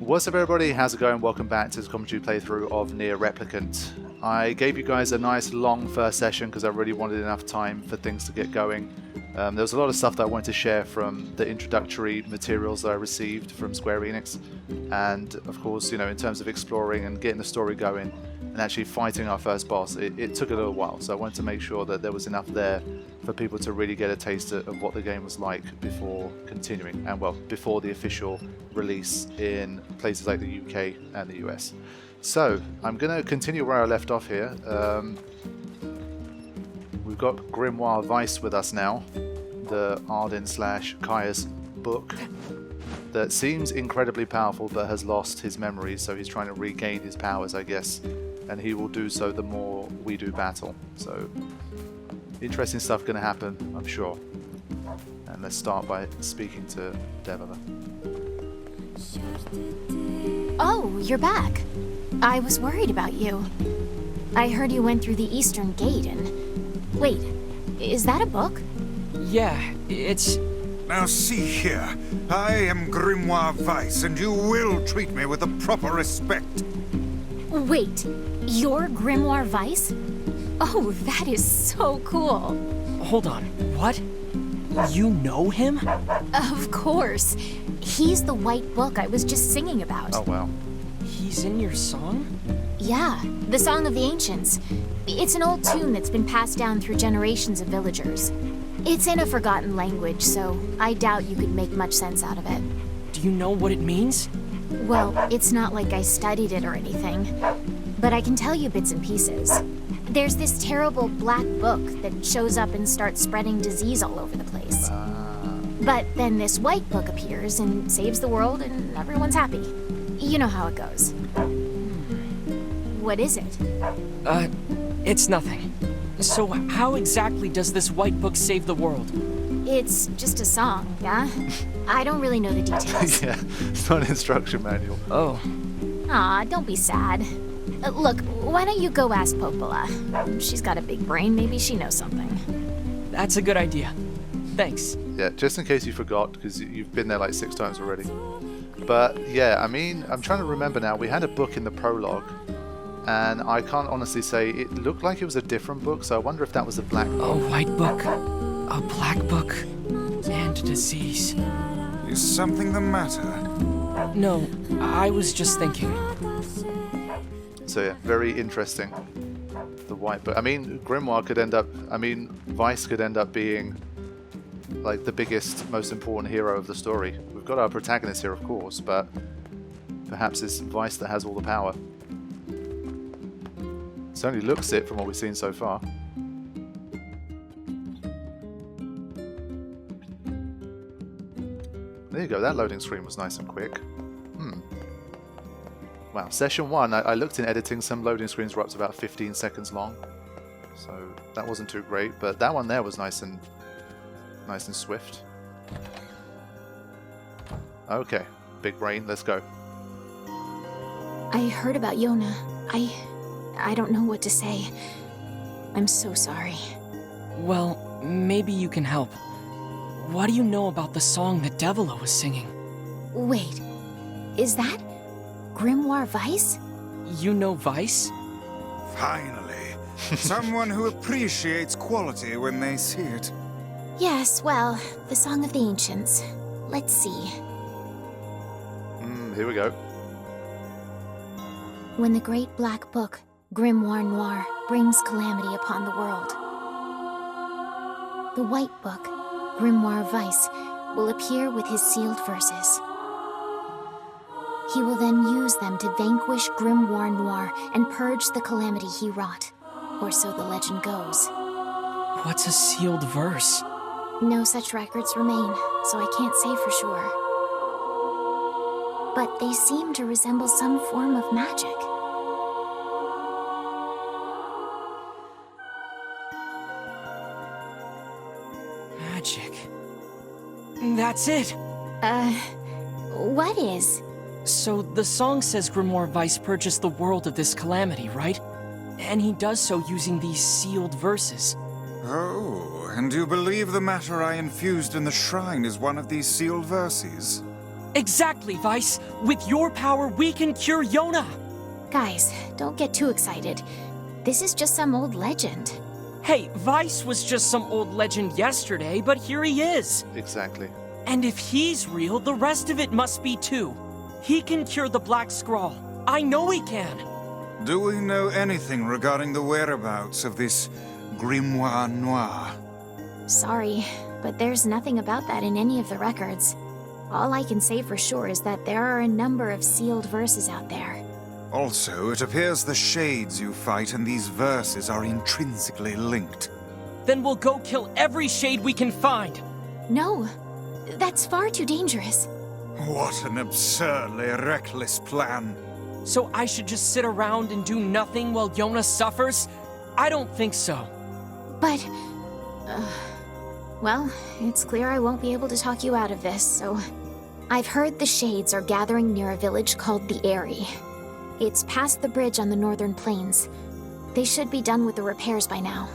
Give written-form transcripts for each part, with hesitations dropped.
What's up everybody, how's it going? Welcome back to this commentary playthrough of NieR Replicant. I gave you guys a nice long first session because I really wanted enough time for things to get going. There was a lot of stuff that I wanted to share from the introductory materials that I received from Square Enix, and of course, you know, in terms of exploring and getting the story going and actually fighting our first boss, it took a little while, so I wanted to make sure that there was enough there for people to really get a taste of what the game was like before continuing, and well, before the official release in places like the UK and the US. So, I'm going to continue where I left off here. We've got Grimoire Weiss with us now, the Arden/Kaya's book that seems incredibly powerful but has lost his memories, so he's trying to regain his powers, I guess, and he will do so the more we do battle. So, interesting stuff going to happen, I'm sure. And let's start by speaking to Tevura. Oh, you're back. I was worried about you. I heard you went through the Eastern Gate and... Wait, is that a book? Yeah, it's... Now see here, I am Grimoire Weiss, and you will treat me with the proper respect. Wait, you're Grimoire Weiss? Oh, that is so cool. Hold on, what? You know him? Of course. He's the white book I was just singing about. Oh, wow. He's in your song? Yeah, the Song of the Ancients. It's an old tune that's been passed down through generations of villagers. It's in a forgotten language, so I doubt you could make much sense out of it. Do you know what it means? Well, it's not like I studied it or anything, but I can tell you bits and pieces. There's this terrible black book that shows up and starts spreading disease all over the place. But then this white book appears and saves the world and everyone's happy. You know how it goes. What is it? It's nothing. So how exactly does this white book save the world? It's just a song, yeah? I don't really know the details. Yeah, it's not an instruction manual. Oh. Aw, don't be sad. Look, why don't you go ask Popola? She's got a big brain, maybe she knows something. That's a good idea. Thanks. Yeah, just in case you forgot, because you've been there like 6 times already. But yeah, I mean, I'm trying to remember now, we had a book in the prologue, and I can't honestly say, it looked like it was a different book, so I wonder if that was a black book. A white book, a black book, and disease. Is something the matter? No, I was just thinking. So yeah, very interesting. The white book. I mean, Grimoire could end up, Weiss could end up being like the biggest, most important hero of the story. We've got our protagonist here, of course, but perhaps it's Weiss that has all the power. Certainly looks it from what we've seen so far. There you go, that loading screen was nice and quick. Wow, session 1, I looked in editing, some loading screens were up to about 15 seconds long. So that wasn't too great, but that one there was nice and swift. Okay, big brain, let's go. I heard about Yona. I don't know what to say. I'm so sorry. Well, maybe you can help. What do you know about the song that Tevura was singing? Wait, is that Grimoire Weiss? You know Weiss? Finally, someone who appreciates quality when they see it. Yes, well, the Song of the Ancients. Let's see. Here we go. When the great black book, Grimoire Noir, brings calamity upon the world, the white book, Grimoire Weiss, will appear with his sealed verses. He will then use them to vanquish Grimoire Noir and purge the calamity he wrought, or so the legend goes. What's a sealed verse? No such records remain, so I can't say for sure. But they seem to resemble some form of magic. Magic. That's it! What is? So the song says Grimoire Weiss purchased the world of this calamity, right? And he does so using these sealed verses. Oh, and you believe the matter I infused in the shrine is one of these sealed verses? Exactly, Weiss. With your power, we can cure Yona. Guys, don't get too excited. This is just some old legend. Hey, Weiss was just some old legend yesterday, but here he is. Exactly. And if he's real, the rest of it must be too. He can cure the Black Scrawl. I know he can. Do we know anything regarding the whereabouts of this Grimoire Noir? Sorry, but there's nothing about that in any of the records. All I can say for sure is that there are a number of sealed verses out there. Also, it appears the shades you fight and these verses are intrinsically linked. Then we'll go kill every shade we can find. No, that's far too dangerous. What an absurdly reckless plan. So I should just sit around and do nothing while Yona suffers? I don't think so. But, well, it's clear I won't be able to talk you out of this, so... I've heard the Shades are gathering near a village called the Eyrie. It's past the bridge on the northern plains. They should be done with the repairs by now.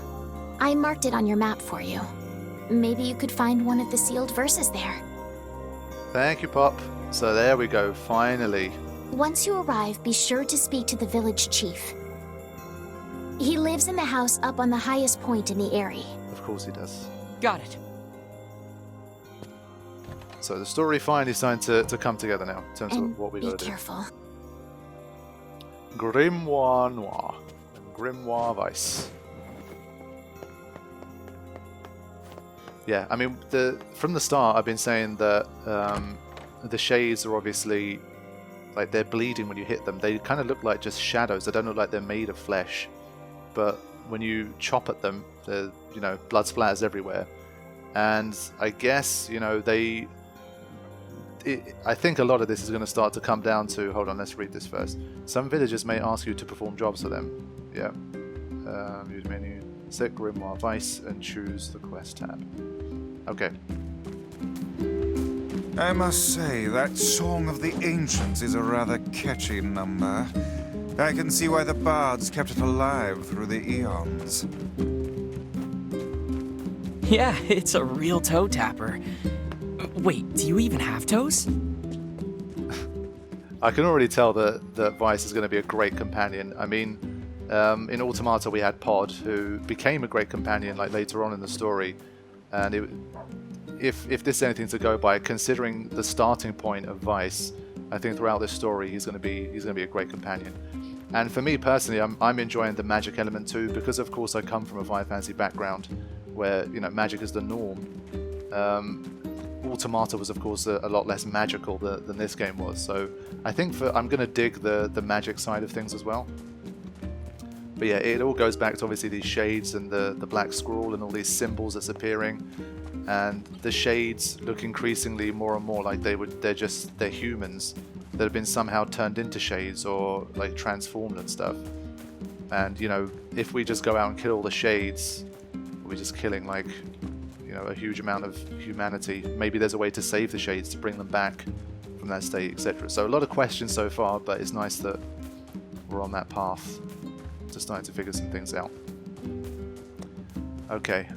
I marked it on your map for you. Maybe you could find one of the sealed verses there. Thank you, Pop. So there we go, finally. Once you arrive, be sure to speak to the village chief. He lives in the house up on the highest point in the Eyrie. Of course he does. Got it. So the story finally starting to come together now, in terms And of what we be got to do. careful. Grimoire Noir. Grimoire Weiss. Yeah, I mean, from the start I've been saying that the shades are obviously, like, they're bleeding when you hit them. They kind of look like just shadows. They don't look like they're made of flesh. But when you chop at them, blood splatters everywhere. And I guess, I think a lot of this is going to start to come down to... Hold on, let's read this first. Some villagers may ask you to perform jobs for them. Yeah. Use menu. Set Grimoire Weiss and choose the quest tab. Okay. I must say, that Song of the Ancients is a rather catchy number. I can see why the bards kept it alive through the eons. Yeah, it's a real toe tapper. Wait, do you even have toes? I can already tell that Weiss is going to be a great companion. I mean, in Automata we had Pod, who became a great companion like later on in the story. And if this is anything to go by, considering the starting point of Weiss, I think throughout this story he's going to be a great companion. And for me personally, I'm enjoying the magic element too, because of course I come from a Final Fantasy background where magic is the norm. Automata was of course a lot less magical than this game was, so I think I'm going to dig the magic side of things as well. But yeah, it all goes back to obviously these shades and the black scroll and all these symbols that's appearing, and the shades look increasingly more and more like they're humans that have been somehow turned into shades or like transformed and stuff. And if we just go out and kill all the shades, we're just killing like a huge amount of humanity. Maybe there's a way to save the shades, to bring them back from that state, etc. So a lot of questions so far, but it's nice that we're on that path to starting to figure some things out. Okay.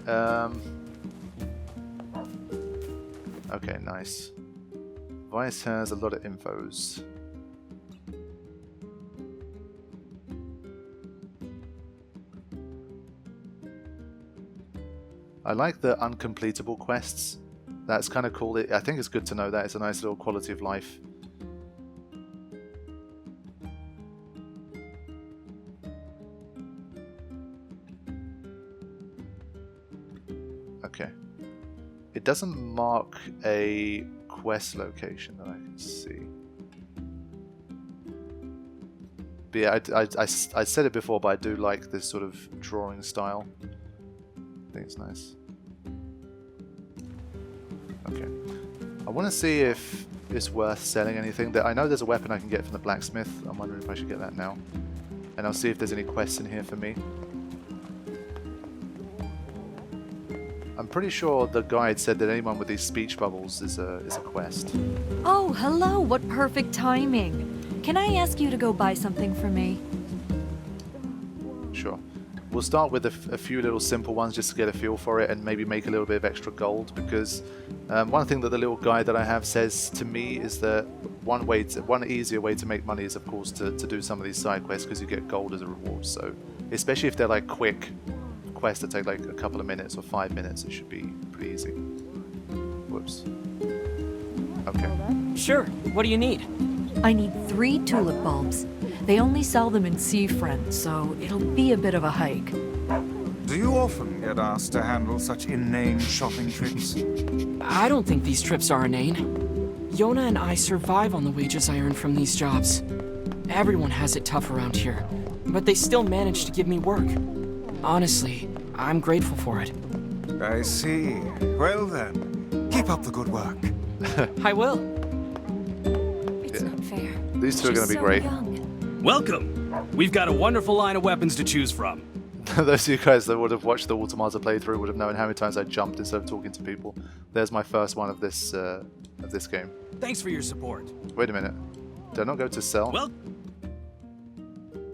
Okay, nice. Weiss has a lot of infos. I like the uncompletable quests. That's kind of cool. I think it's good to know that. It's a nice little quality of life. Okay. It doesn't mark a quest location that I can see. But yeah, I said it before, but I do like this sort of drawing style. I think it's nice. Okay. I want to see if it's worth selling anything. I know there's a weapon I can get from the blacksmith. I'm wondering if I should get that now. And I'll see if there's any quests in here for me. I'm pretty sure the guide said that anyone with these speech bubbles is a quest. Oh, hello. What perfect timing. Can I ask you to go buy something for me? Sure. we'll start with a few little simple ones just to get a feel for it, and maybe make a little bit of extra gold, because one thing that the little guide that I have says to me is that one easier way to make money is, of course, to do some of these side quests, because you get gold as a reward. So especially if they're like quick quests that take like a couple of minutes or 5 minutes, it should be pretty easy. Whoops. Okay. Sure, what do you need? I need 3 tulip bulbs. They only sell them in Seafriend, so it'll be a bit of a hike. Do you often get asked to handle such inane shopping trips? I don't think these trips are inane. Yona and I survive on the wages I earn from these jobs. Everyone has it tough around here, but they still manage to give me work. Honestly, I'm grateful for it. I see. Well then, keep up the good work. I will. It's not fair. These two are going to be great. Welcome! We've got a wonderful line of weapons to choose from. Those of you guys that would have watched the Automata playthrough would have known how many times I jumped instead of talking to people. There's my first one of this game. Thanks for your support. Wait a minute. Did I not go to sell? Well,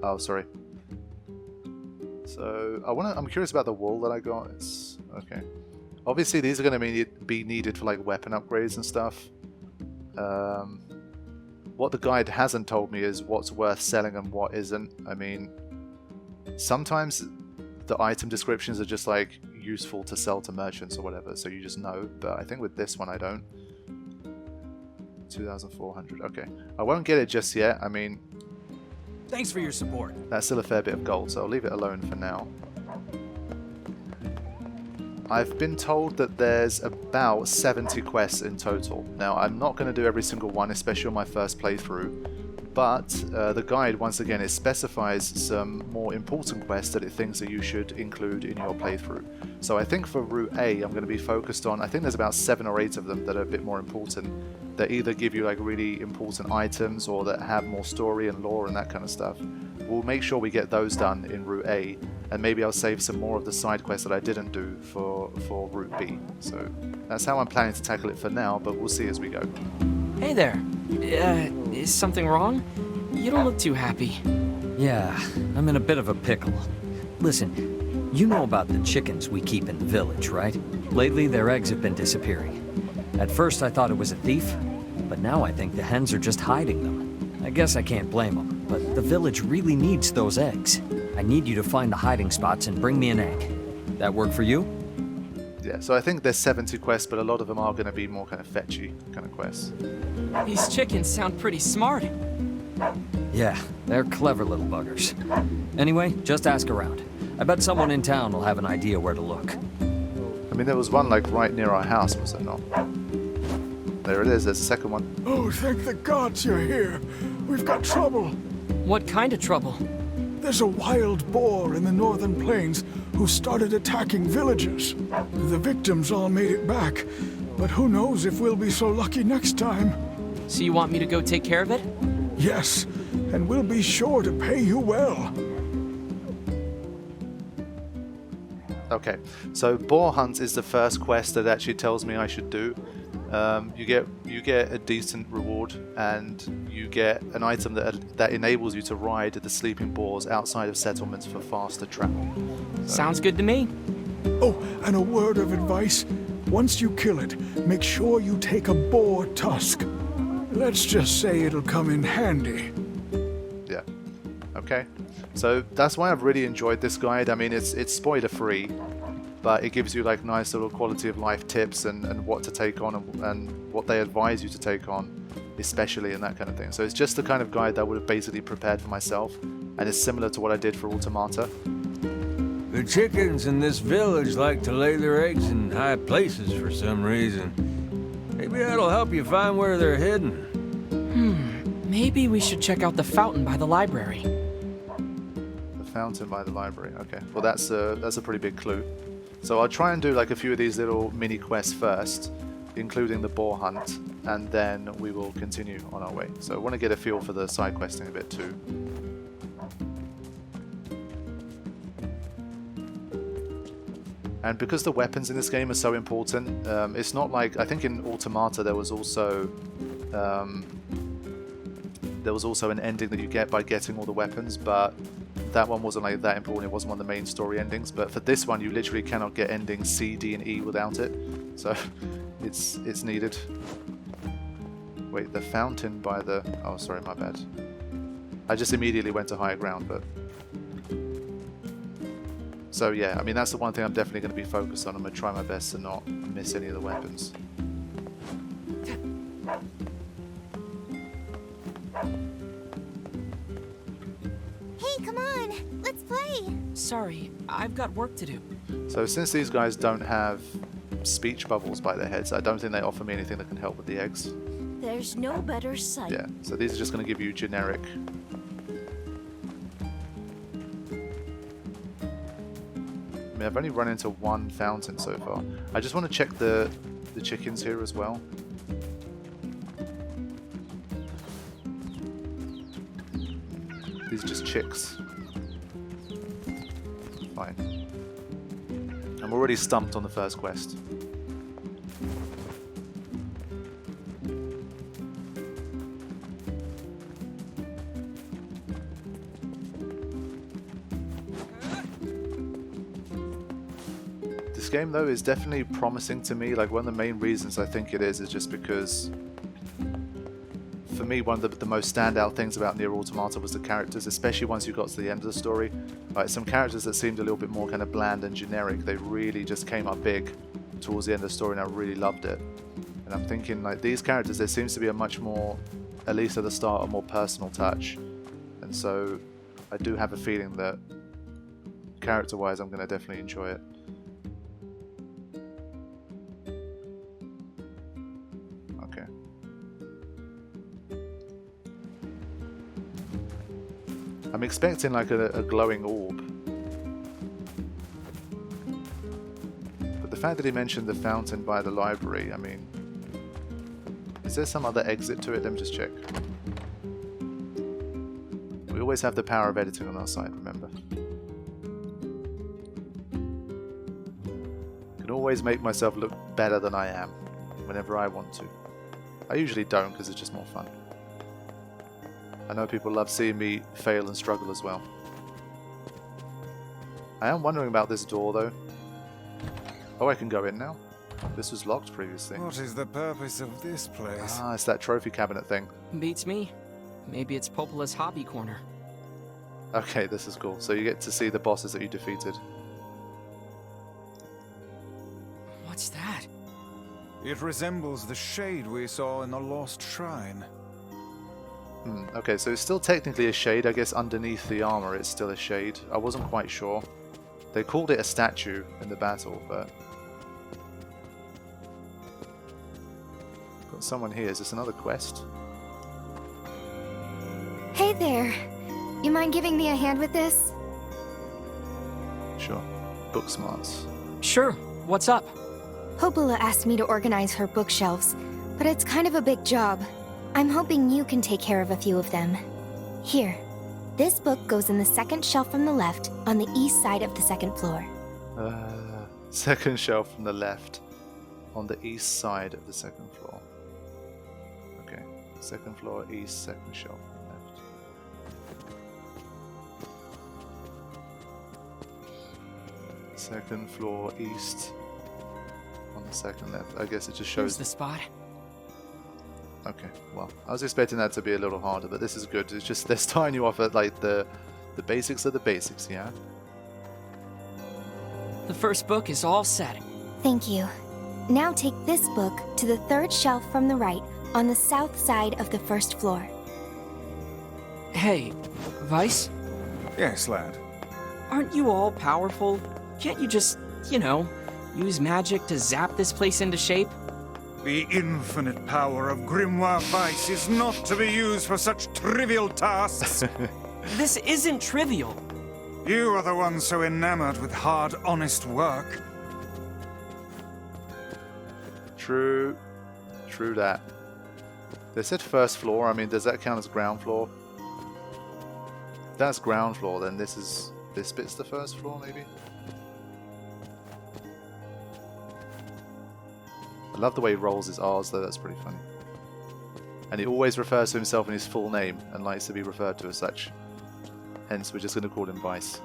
Oh, sorry. So I'm curious about the wool that I got. It's okay. Obviously, these are going to be needed for like weapon upgrades and stuff. What the guide hasn't told me is what's worth selling and what isn't. I mean, sometimes the item descriptions are just like useful to sell to merchants or whatever, so you just know. But I think with this one I don't. 2,400. Okay, I won't get it just yet. I mean, thanks for your support. that's still a fair bit of gold, so I'll leave it alone for now. I've been told that there's about 70 quests in total. Now, I'm not going to do every single one, especially on my first playthrough, but the guide, once again, it specifies some more important quests that it thinks that you should include in your playthrough. So I think for Route A, I'm going to be focused on, I think there's about 7 or 8 of them that are a bit more important, that either give you like really important items or that have more story and lore and that kind of stuff. We'll make sure we get those done in Route A, and maybe I'll save some more of the side quests that I didn't do for Route B. So that's how I'm planning to tackle it for now, but we'll see as we go. Hey there. Is something wrong? You don't look too happy. Yeah, I'm in a bit of a pickle. Listen, you know about the chickens we keep in the village, right? Lately, their eggs have been disappearing. At first, I thought it was a thief, but now I think the hens are just hiding them. I guess I can't blame them, but the village really needs those eggs. I need you to find the hiding spots and bring me an egg. That work for you? Yeah, so I think there's 70 quests, but a lot of them are going to be more kind of fetchy kind of quests. These chickens sound pretty smart. Yeah, they're clever little buggers. Anyway, just ask around. I bet someone in town will have an idea where to look. I mean, there was one like right near our house, was there not? There it is, there's a second one. Oh, thank the gods you're here. We've got trouble. What kind of trouble? There's a wild boar in the northern plains who started attacking villagers. The victims all made it back, but who knows if we'll be so lucky next time. So you want me to go take care of it? Yes, and we'll be sure to pay you well. Okay, so Boar Hunts is the first quest that actually tells me I should do. You get a decent reward, and you get an item that enables you to ride the sleeping boars outside of settlements for faster travel. So. Sounds good to me. Oh, and a word of advice. Once you kill it, make sure you take a boar tusk. Let's just say it'll come in handy. Yeah. Okay. So that's why I've really enjoyed this guide. I mean, it's spoiler free, but it gives you like nice little quality of life tips and what to take on and what they advise you to take on, especially and that kind of thing. So it's just the kind of guide that I would have basically prepared for myself, and it's similar to what I did for Automata. The chickens in this village like to lay their eggs in high places for some reason. Maybe that'll help you find where they're hidden. Maybe we should check out the fountain by the library. The fountain by the library. Okay. Well, that's a pretty big clue. So I'll try and do like a few of these little mini quests first, including the boar hunt, and then we will continue on our way. So I want to get a feel for the side questing a bit too. And because the weapons in this game are so important, it's not like, I think in Automata there was also an ending that you get by getting all the weapons, but that one wasn't like that important. It wasn't one of the main story endings, but for this one, you literally cannot get endings C, D, and E without it. So it's needed. Wait, the fountain by the... Oh, sorry, my bad. I just immediately went to higher ground, but... So yeah, I mean, that's the one thing I'm definitely going to be focused on. I'm going to try my best to not miss any of the weapons. Hey, come on! Let's play! Sorry, I've got work to do. So since these guys don't have speech bubbles by their heads, I don't think they offer me anything that can help with the eggs. There's no better sight. Yeah, so these are just going to give you generic... I mean, I've only run into one fountain so far. I just want to check the chickens here as well. These are just chicks. Fine. I'm already stumped on the first quest. This game though is definitely promising to me. Like, one of the main reasons I think it is just because for me one of the most standout things about NieR Automata was the characters, especially once you got to the end of the story. Like, some characters that seemed a little bit more kind of bland and generic, they really just came up big towards the end of the story, and I really loved it. And I'm thinking, like, these characters, there seems to be a much more, at least at the start, a more personal touch. And so I do have a feeling that character wise I'm going to definitely enjoy it. I'm expecting like a glowing orb. But the fact that he mentioned the fountain by the library, I mean... Is there some other exit to it? Let me just check. We always have the power of editing on our side, remember. I can always make myself look better than I am, whenever I want to. I usually don't, because it's just more fun. I know people love seeing me fail and struggle as well. I am wondering about this door though. Oh, I can go in now? This was locked previously. What is the purpose of this place? Ah, it's that trophy cabinet thing. Beats me. Maybe it's Popola's hobby corner. Okay, this is cool. So you get to see the bosses that you defeated. What's that? It resembles the shade we saw in the Lost Shrine. Okay, so it's still technically a shade. I guess underneath the armor it's still a shade. I wasn't quite sure. They called it a statue in the battle, but... Got someone here. Is this another quest? Hey there. You mind giving me a hand with this? Sure. Book smarts. Sure. What's up? Popola asked me to organize her bookshelves, but it's kind of a big job. I'm hoping you can take care of a few of them. Here. This book goes in the second shelf from the left, on the east side of the second floor. Second shelf from the left, on the east side of the second floor. Okay. Second floor, east, second shelf from the left. Second floor, east, on the second left. I guess it just shows... Here's the spot. Okay, well, I was expecting that to be a little harder, but this is good. It's just, they're starting you off at, like, the basics of the basics, yeah? The first book is all set. Thank you. Now take this book to the third shelf from the right, on the south side of the first floor. Hey, Weiss? Yes, lad. Aren't you all powerful? Can't you just, you know, use magic to zap this place into shape? The infinite power of Grimoire Weiss is not to be used for such trivial tasks. This isn't trivial. You are the one so enamored with hard, honest work. True that. They said first floor. I mean, does that count as ground floor? If that's ground floor, then this bit's the first floor, maybe? I love the way he rolls his R's though, that's pretty funny. And he always refers to himself in his full name and likes to be referred to as such. Hence, we're just going to call him Weiss.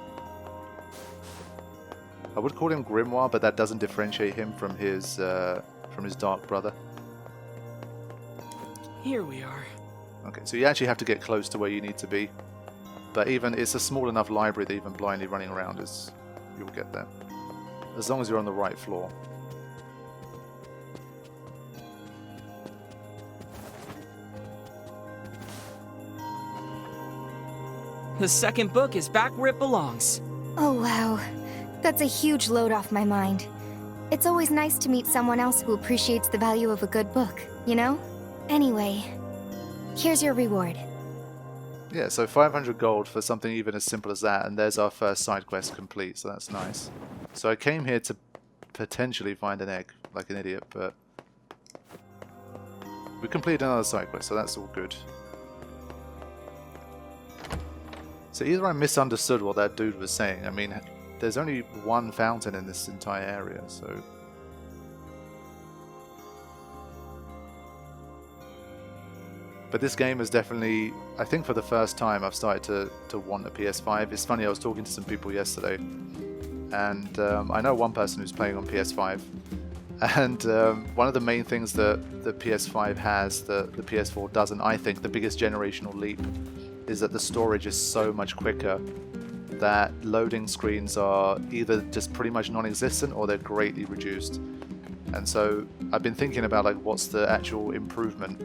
I would call him Grimoire, but that doesn't differentiate him from his dark brother. Here we are. Okay, so you actually have to get close to where you need to be. But even it's a small enough library that even blindly running around is you'll get there. As long as you're on the right floor. The second book is back where it belongs. Oh wow, that's a huge load off my mind. It's always nice to meet someone else who appreciates the value of a good book, you know? Anyway, here's your reward. Yeah, so 500 gold for something even as simple as that, and there's our first side quest complete, so that's nice. So I came here to potentially find an egg, like an idiot, but we completed another side quest, so that's all good. So either I misunderstood what that dude was saying. I mean, there's only one fountain in this entire area, so... But this game is definitely, I think for the first time, I've started to want a PS5. It's funny, I was talking to some people yesterday, and I know one person who's playing on PS5, and one of the main things that the PS5 has that the PS4 doesn't, I think, the biggest generational leap, is that the storage is so much quicker that loading screens are either just pretty much non-existent or they're greatly reduced. And so I've been thinking about like what's the actual improvement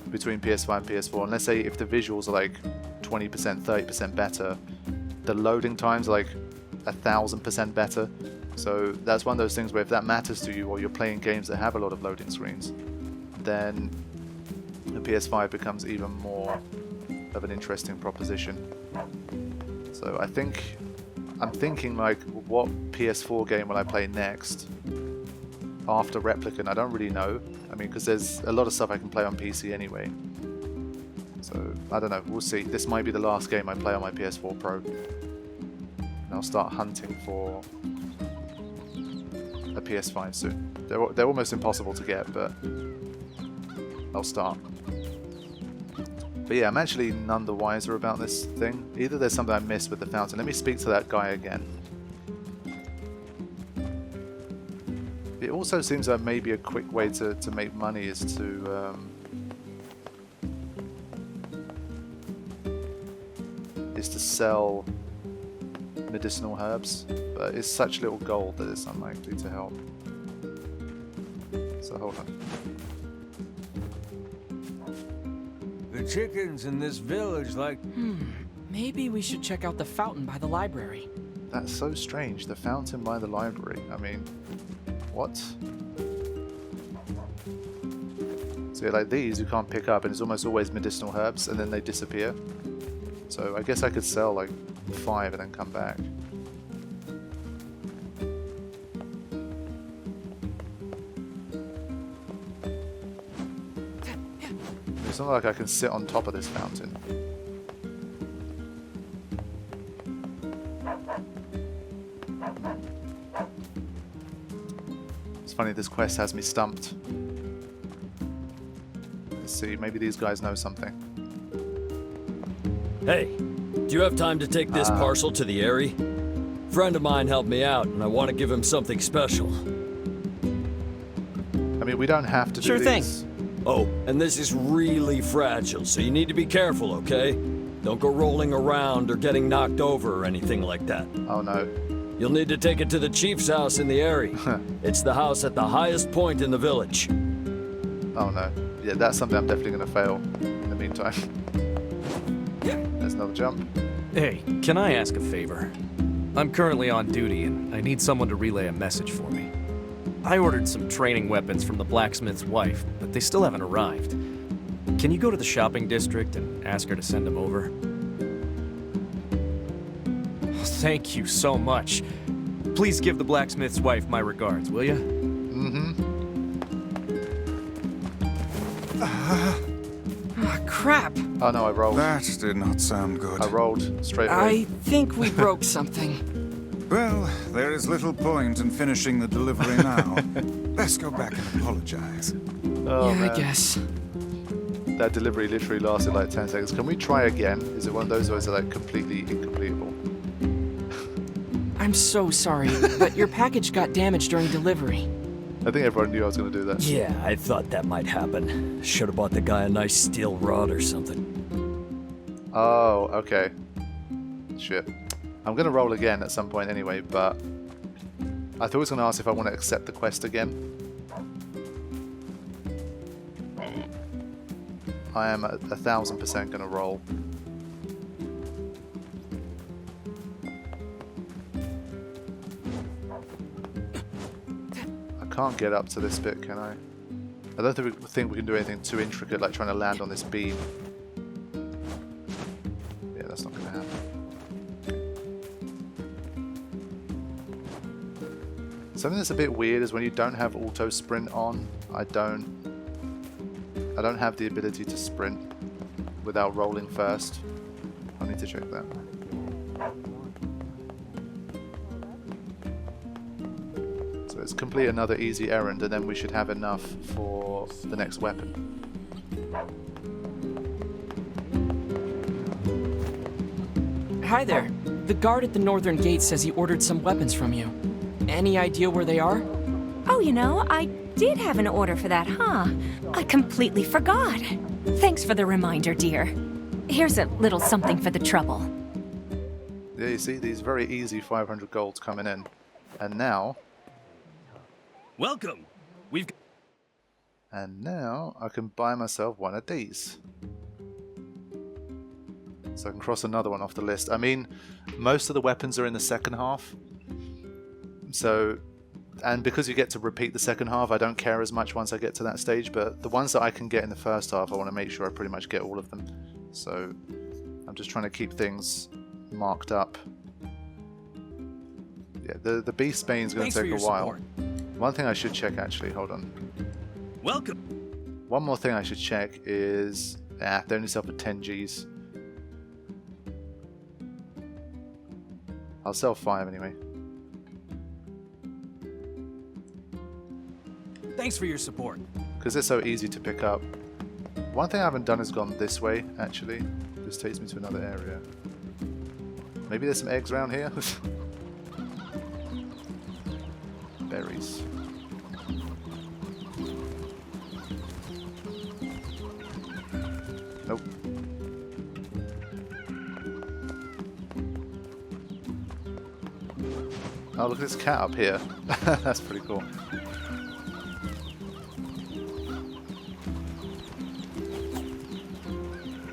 between PS5 and PS4, and let's say if the visuals are like 20%, 30% better, the loading times are like 1,000% better. So that's one of those things where if that matters to you or you're playing games that have a lot of loading screens, then the PS5 becomes even more of an interesting proposition. So I'm thinking like, what PS4 game will I play next after Replicant? I don't really know. I mean, because there's a lot of stuff I can play on PC anyway. So I don't know. We'll see. This might be the last game I play on my PS4 Pro. And I'll start hunting for a PS5 soon. They're almost impossible to get, but I'll start. But yeah, I'm actually none the wiser about this thing. Either there's something I missed with the fountain. Let me speak to that guy again. It also seems like maybe a quick way to make money is to sell medicinal herbs, but it's such little gold that it's unlikely to help. So hold on. The chickens in this village like... Maybe we should check out the fountain by the library. That's so strange. The fountain by the library. I mean, what? So yeah, like these you can't pick up, and it's almost always medicinal herbs, and then they disappear. So I guess I could sell like 5 and then come back. It's not like I can sit on top of this fountain. It's funny, this quest has me stumped. Let's see, maybe these guys know something. Hey, do you have time to take this parcel to the Airy? Friend of mine helped me out, and I want to give him something special. I mean, we don't have to do Sure thing. these. Oh, and this is really fragile, so you need to be careful, okay? Don't go rolling around or getting knocked over or anything like that. Oh no. You'll need to take it to the chief's house in the Airy. It's the house at the highest point in the village. Oh no. Yeah, that's something I'm definitely going to fail in the meantime. There's another jump. Hey, can I ask a favor? I'm currently on duty and I need someone to relay a message for me. I ordered some training weapons from the blacksmith's wife, but they still haven't arrived. Can you go to the shopping district and ask her to send them over? Thank you so much. Please give the blacksmith's wife my regards, will you? Crap! Oh no, I rolled. That did not sound good. I rolled straight away. I think we broke something. Well, there is little point in finishing the delivery now. Let's go back and apologize. Oh, yeah, man. I guess. That delivery literally lasted like 10 seconds. Can we try again? Is it one of those, or is it like completely incompletable? I'm so sorry, but your package got damaged during delivery. I think everyone knew I was going to do that. Yeah, I thought that might happen. Should have bought the guy a nice steel rod or something. Oh, okay. Shit. I'm going to roll again at some point anyway, but I thought I was going to ask if I want to accept the quest again. I am 1000% going to roll. I can't get up to this bit, can I? I don't think we can do anything too intricate, like trying to land on this beam. Yeah, that's not going to happen. Something that's a bit weird is when you don't have auto sprint on, I don't have the ability to sprint without rolling first. I need to check that. So let's complete another easy errand and then we should have enough for the next weapon. Hi there. The guard at the northern gate says he ordered some weapons from you. Any idea where they are? Oh, you know, I did have an order for that, huh? I completely forgot. Thanks for the reminder, dear. Here's a little something for the trouble. Yeah, you see, these very easy 500 golds coming in. And now... Welcome! And now I can buy myself one of these. So I can cross another one off the list. I mean, most of the weapons are in the second half. So, and because you get to repeat the second half, I don't care as much once I get to that stage, but the ones that I can get in the first half, I want to make sure I pretty much get all of them. So, I'm just trying to keep things marked up. Yeah, the Beast Bane's going to take a while. Support. One thing I should check, actually, hold on. Welcome! One more thing I should check is... they only sell for 10 Gs. I'll sell 5 anyway. Thanks for your support. Because it's so easy to pick up. One thing I haven't done is gone this way, actually. This takes me to another area. Maybe there's some eggs around here? Berries. Nope. Oh, look at this cat up here. That's pretty cool.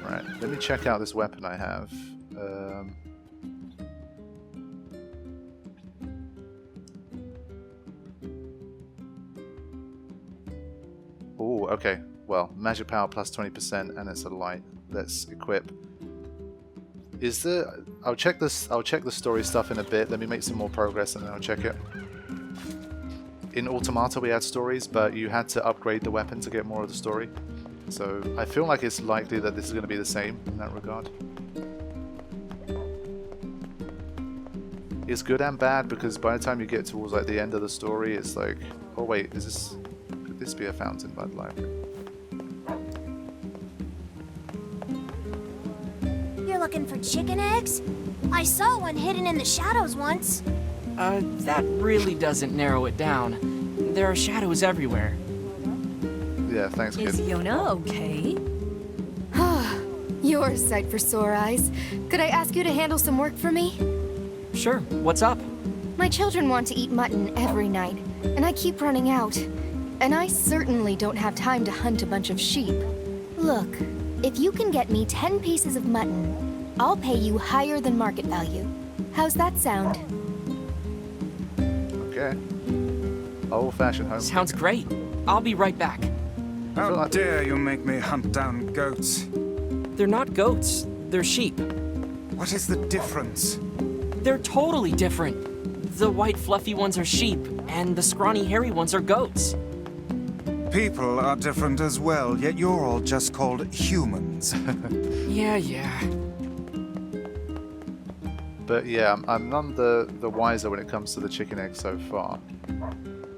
Right, let me check out this weapon I have. Oh, okay. Well, magic power plus 20%, and it's a light. Let's equip. Is there? I'll check this. I'll check the story stuff in a bit. Let me make some more progress, and then I'll check it. In Automata, we had stories, but you had to upgrade the weapon to get more of the story. So I feel like it's likely that this is going to be the same in that regard. It's good and bad because by the time you get towards like the end of the story, it's like, oh wait, is this? Could this be a fountain by the library? You're looking for chicken eggs? I saw one hidden in the shadows once. That really doesn't narrow it down. There are shadows everywhere. Yeah, thanks, kid. Is Yona okay? You're a sight for sore eyes. Could I ask you to handle some work for me? Sure, what's up? My children want to eat mutton every night, and I keep running out. And I certainly don't have time to hunt a bunch of sheep. Look, if you can get me 10 pieces of mutton, I'll pay you higher than market value. How's that sound? Okay. Old-fashioned home. Sounds great. I'll be right back. How dare you make me hunt down goats? They're not goats. They're sheep. What is the difference? They're totally different. The white fluffy ones are sheep, and the scrawny hairy ones are goats. People are different as well, yet you're all just called humans. Yeah. But yeah, I'm none the wiser when it comes to the chicken egg so far.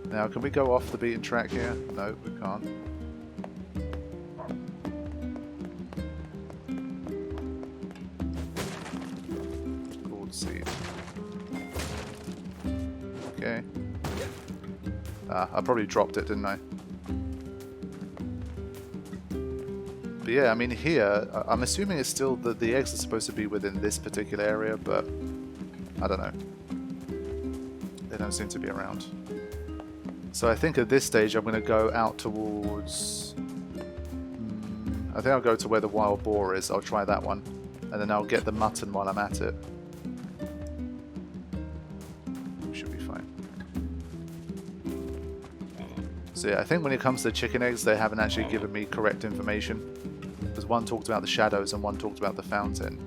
Now, can we go off the beaten track here? No, we can't. Okay. I probably dropped it, didn't I? But yeah, I mean here, I'm assuming it's still the eggs are supposed to be within this particular area, but I don't know. They don't seem to be around. So I think at this stage I'm going to go out towards... I think I'll go to where the wild boar is. I'll try that one. And then I'll get the mutton while I'm at it. Should be fine. So yeah, I think when it comes to chicken eggs, they haven't actually given me correct information. Because one talked about the shadows and one talked about the fountain.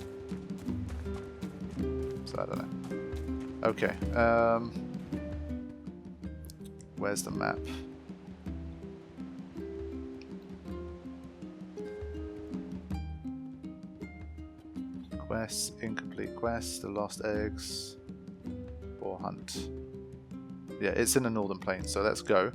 So I don't know. Okay. Where's the map? Quest, incomplete quest, the lost eggs, Boar Hunt. Yeah, it's in the Northern Plains, so let's go.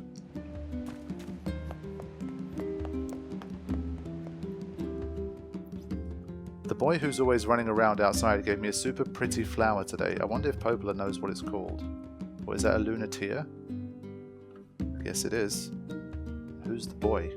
The boy who's always running around outside gave me a super pretty flower today. I wonder if Popola knows what it's called. Or is that a lunatia? Yes, it is. Who's the boy?